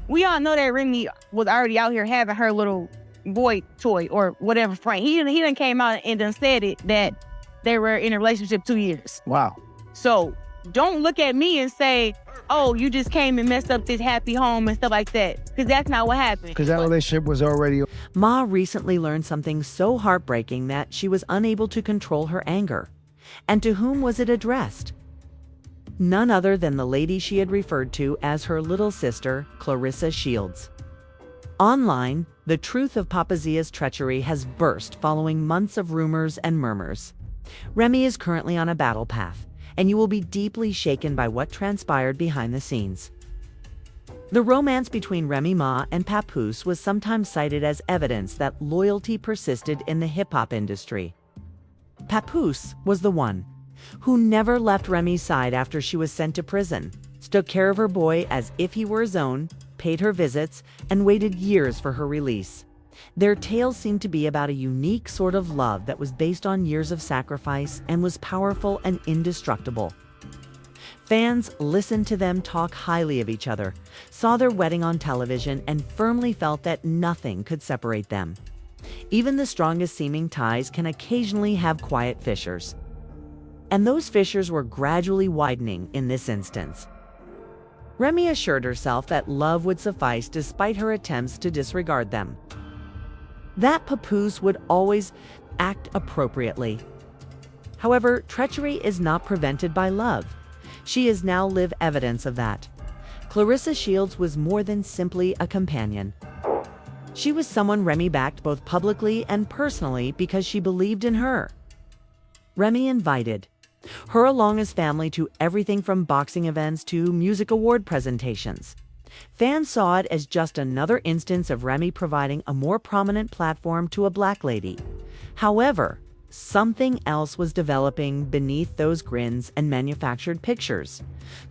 We all know that Remy was already out here having her little boy toy or whatever friend. He done came out and done said it that they were in a relationship 2 years. Wow. So don't look at me and say, oh, you just came and messed up this happy home and stuff like that. Because that's not what happened. Because that relationship was already... Ma recently learned something so heartbreaking that she was unable to control her anger. And to whom was it addressed? None other than the lady she had referred to as her little sister, Claressa Shields. Online, the truth of Papoose's treachery has burst following months of rumors and murmurs. Remy is currently on a battle path, and you will be deeply shaken by what transpired behind the scenes. The romance between Remy Ma and Papoose was sometimes cited as evidence that loyalty persisted in the hip-hop industry. Papoose was the one who never left Remy's side after she was sent to prison, took care of her boy as if he were his own, paid her visits, and waited years for her release. Their tales seemed to be about a unique sort of love that was based on years of sacrifice and was powerful and indestructible. Fans listened to them talk highly of each other, saw their wedding on television, and firmly felt that nothing could separate them. Even the strongest seeming ties can occasionally have quiet fissures. And those fissures were gradually widening in this instance. Remy assured herself that love would suffice despite her attempts to disregard them. That Papoose would always act appropriately. However, treachery is not prevented by love. She is now live evidence of that. Claressa Shields was more than simply a companion. She was someone Remy backed both publicly and personally because she believed in her. Remy invited her along as family to everything from boxing events to music award presentations. Fans saw it as just another instance of Remy providing a more prominent platform to a black lady. However, something else was developing beneath those grins and manufactured pictures.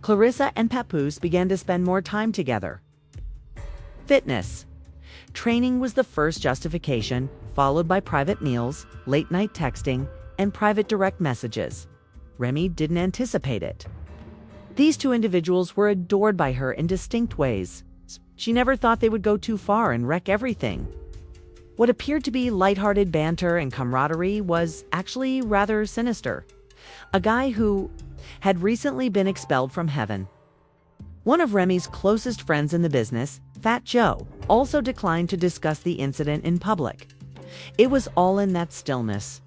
Claressa and Papoose began to spend more time together. Fitness. Training was the first justification, followed by private meals, late-night texting, and private direct messages. Remy didn't anticipate it. These two individuals were adored by her in distinct ways. She never thought they would go too far and wreck everything. What appeared to be lighthearted banter and camaraderie was actually rather sinister. A guy who had recently been expelled from heaven. One of Remy's closest friends in the business, Fat Joe, also declined to discuss the incident in public. It was all in that stillness.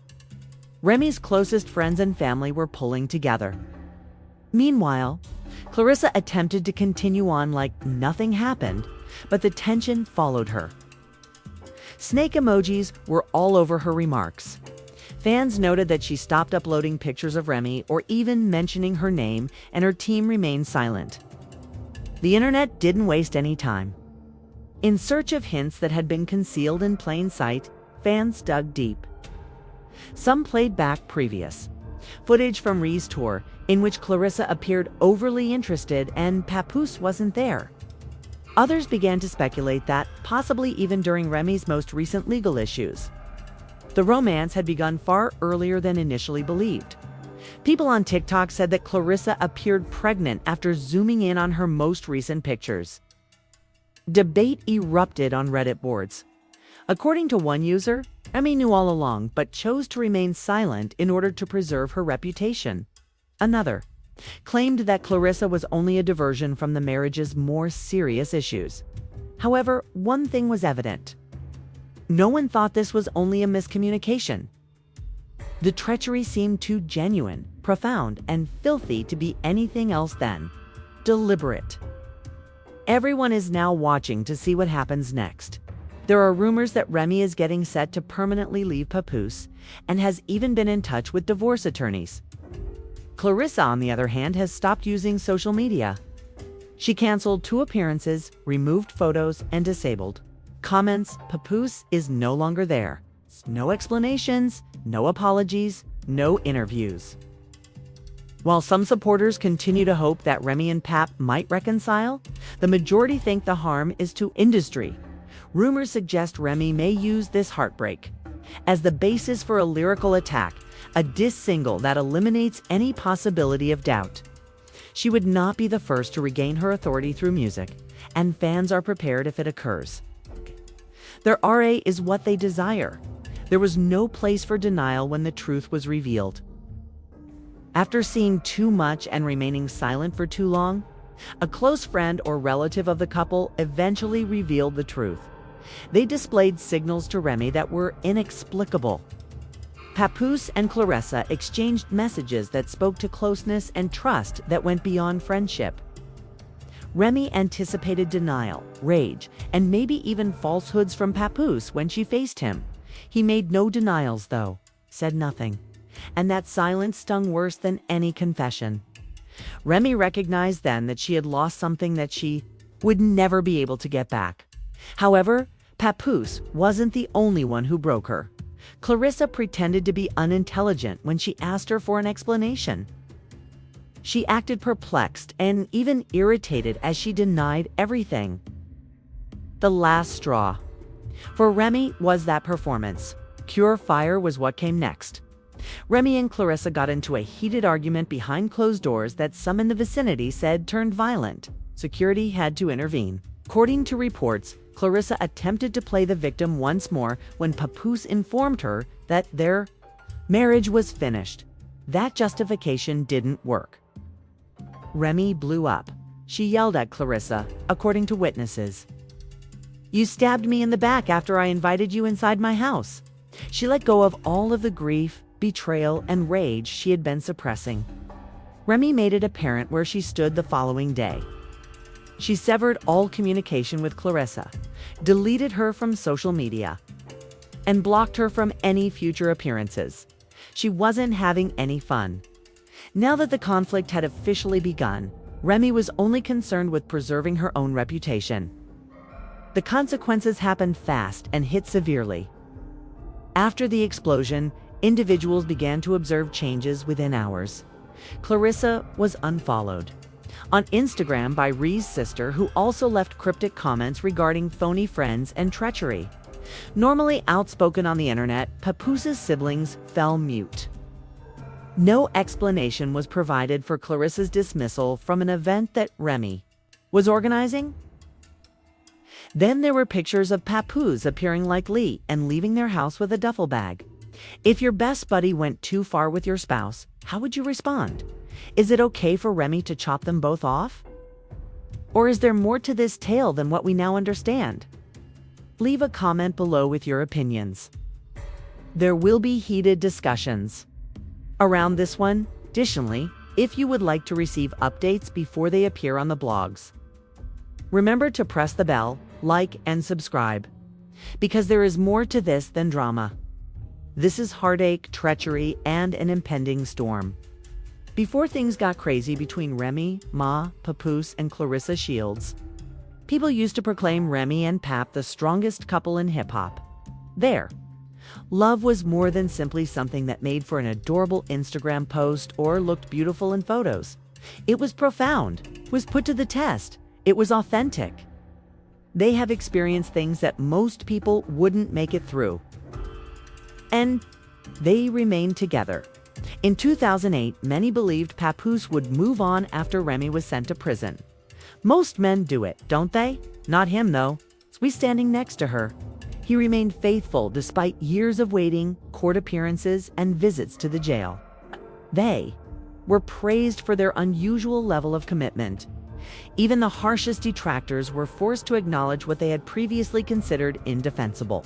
Remy's closest friends and family were pulling together. Meanwhile, Claressa attempted to continue on like nothing happened, but the tension followed her. Snake emojis were all over her remarks. Fans noted that she stopped uploading pictures of Remy or even mentioning her name, and her team remained silent. The internet didn't waste any time. In search of hints that had been concealed in plain sight, fans dug deep. Some played back previous footage from Rhee's tour, in which Claressa appeared overly interested and Papoose wasn't there. Others began to speculate that, possibly even during Remy's most recent legal issues, the romance had begun far earlier than initially believed. People on TikTok said that Claressa appeared pregnant after zooming in on her most recent pictures. Debate erupted on Reddit boards. According to one user, Remy knew all along but chose to remain silent in order to preserve her reputation. Another claimed that Claressa was only a diversion from the marriage's more serious issues. However, one thing was evident. No one thought this was only a miscommunication. The treachery seemed too genuine, profound, and filthy to be anything else than deliberate. Everyone is now watching to see what happens next. There are rumors that Remy is getting set to permanently leave Papoose and has even been in touch with divorce attorneys. Claressa, on the other hand, has stopped using social media. She canceled 2 appearances, removed photos, and disabled comments. Papoose is no longer there. No explanations, no apologies, no interviews. While some supporters continue to hope that Remy and Pap might reconcile, the majority think the harm is to industry. Rumors suggest Remy may use this heartbreak as the basis for a lyrical attack, a diss single that eliminates any possibility of doubt. She would not be the first to regain her authority through music, and fans are prepared if it occurs. Their RA is what they desire. There was no place for denial when the truth was revealed. After seeing too much and remaining silent for too long, a close friend or relative of the couple eventually revealed the truth. They displayed signals to Remy that were inexplicable. Papoose and Claressa exchanged messages that spoke to closeness and trust that went beyond friendship. Remy anticipated denial, rage, and maybe even falsehoods from Papoose when she faced him. He made no denials, though, said nothing, and that silence stung worse than any confession. Remy recognized then that she had lost something that she would never be able to get back. However, Papoose wasn't the only one who broke her. Claressa pretended to be unintelligent when she asked her for an explanation. She acted perplexed and even irritated as she denied everything. The last straw for Remy was that performance. Pure fire was what came next. Remy and Claressa got into a heated argument behind closed doors that some in the vicinity said turned violent. Security had to intervene. According to reports, Claressa attempted to play the victim once more when Papoose informed her that their marriage was finished. That justification didn't work. Remy blew up. She yelled at Claressa, according to witnesses. "You stabbed me in the back after I invited you inside my house." She let go of all of the grief, betrayal, and rage she had been suppressing. Remy made it apparent where she stood the following day. She severed all communication with Claressa, deleted her from social media, and blocked her from any future appearances. She wasn't having any fun. Now that the conflict had officially begun, Remy was only concerned with preserving her own reputation. The consequences happened fast and hit severely. After the explosion, individuals began to observe changes within hours. Claressa was unfollowed on Instagram by Rhee's sister, who also left cryptic comments regarding phony friends and treachery. Normally outspoken on the internet, Papoose's siblings fell mute. No explanation was provided for Claressa's dismissal from an event that Remy was organizing. Then there were pictures of Papoose appearing like Lee and leaving their house with a duffel bag. If your best buddy went too far with your spouse, how would you respond? Is it okay for Remy to chop them both off? Or is there more to this tale than what we now understand? Leave a comment below with your opinions. There will be heated discussions around this one. Additionally, if you would like to receive updates before they appear on the blogs, remember to press the bell, like, and subscribe, because there is more to this than drama. This is heartache, treachery, and an impending storm. Before things got crazy between Remy Ma, Papoose, and Claressa Shields, people used to proclaim Remy and Pap the strongest couple in hip-hop. Love was more than simply something that made for an adorable Instagram post or looked beautiful in photos. It was profound, was put to the test, it was authentic. They have experienced things that most people wouldn't make it through. And they remained together. In 2008, many believed Papoose would move on after Remy was sent to prison. Most men do it, don't they? Not him, though. We standing next to her. He remained faithful despite years of waiting, court appearances, and visits to the jail. They were praised for their unusual level of commitment. Even the harshest detractors were forced to acknowledge what they had previously considered indefensible.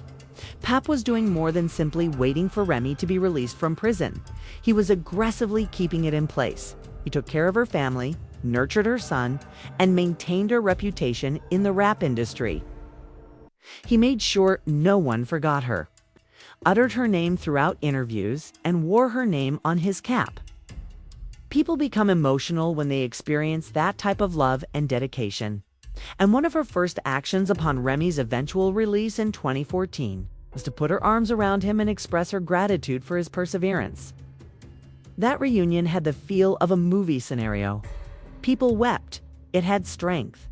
Pap was doing more than simply waiting for Remy to be released from prison. He was aggressively keeping it in place. He took care of her family, nurtured her son, and maintained her reputation in the rap industry. He made sure no one forgot her, uttered her name throughout interviews, and wore her name on his cap. People become emotional when they experience that type of love and dedication. And one of her first actions upon Remy's eventual release in 2014 was to put her arms around him and express her gratitude for his perseverance. That reunion had the feel of a movie scenario. People wept. It had strength.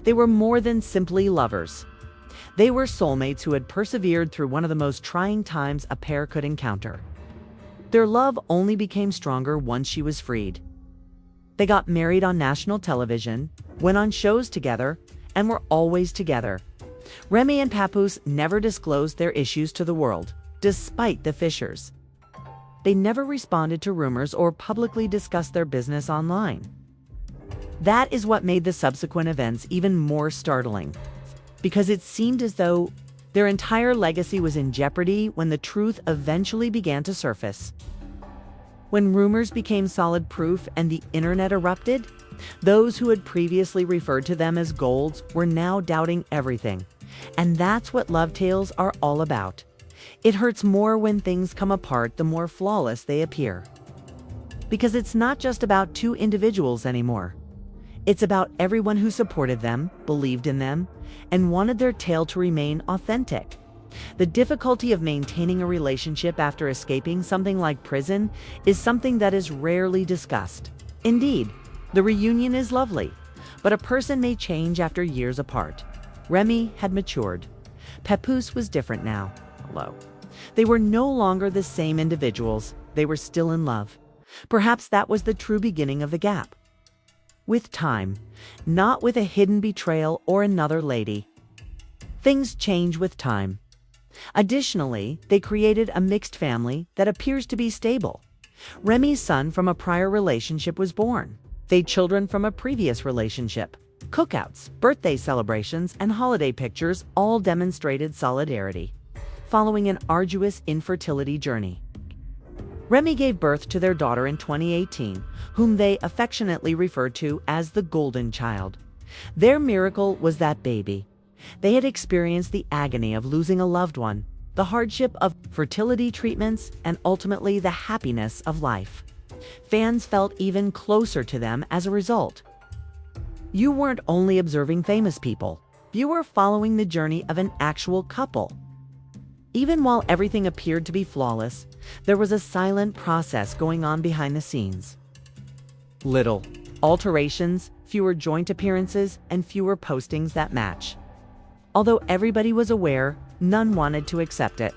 They were more than simply lovers. They were soulmates who had persevered through one of the most trying times a pair could encounter. Their love only became stronger once she was freed. They got married on national television, went on shows together, and were always together. Remy and Papoose never disclosed their issues to the world, despite the fissures. They never responded to rumors or publicly discussed their business online. That is what made the subsequent events even more startling, because it seemed as though their entire legacy was in jeopardy when the truth eventually began to surface. When rumors became solid proof and the internet erupted, those who had previously referred to them as golds were now doubting everything. And that's what love tales are all about. It hurts more when things come apart the more flawless they appear. Because it's not just about two individuals anymore. It's about everyone who supported them, believed in them, and wanted their tale to remain authentic. The difficulty of maintaining a relationship after escaping something like prison is something that is rarely discussed. Indeed, the reunion is lovely, but a person may change after years apart. Remy had matured. Papoose was different now. Hello. They were no longer the same individuals. They were still in love. Perhaps that was the true beginning of the gap. With time, not with a hidden betrayal or another lady. Things change with time. Additionally, they created a mixed family that appears to be stable. Remy's son from a prior relationship was born. They had children from a previous relationship. Cookouts, birthday celebrations, and holiday pictures all demonstrated solidarity, following an arduous infertility journey. Remy gave birth to their daughter in 2018, whom they affectionately referred to as the Golden Child. Their miracle was that baby. They had experienced the agony of losing a loved one, the hardship of fertility treatments, and ultimately the happiness of life. Fans felt even closer to them as a result. You weren't only observing famous people, you were following the journey of an actual couple. Even while everything appeared to be flawless, there was a silent process going on behind the scenes. Little alterations, fewer joint appearances, and fewer postings that match. Although everybody was aware, none wanted to accept it.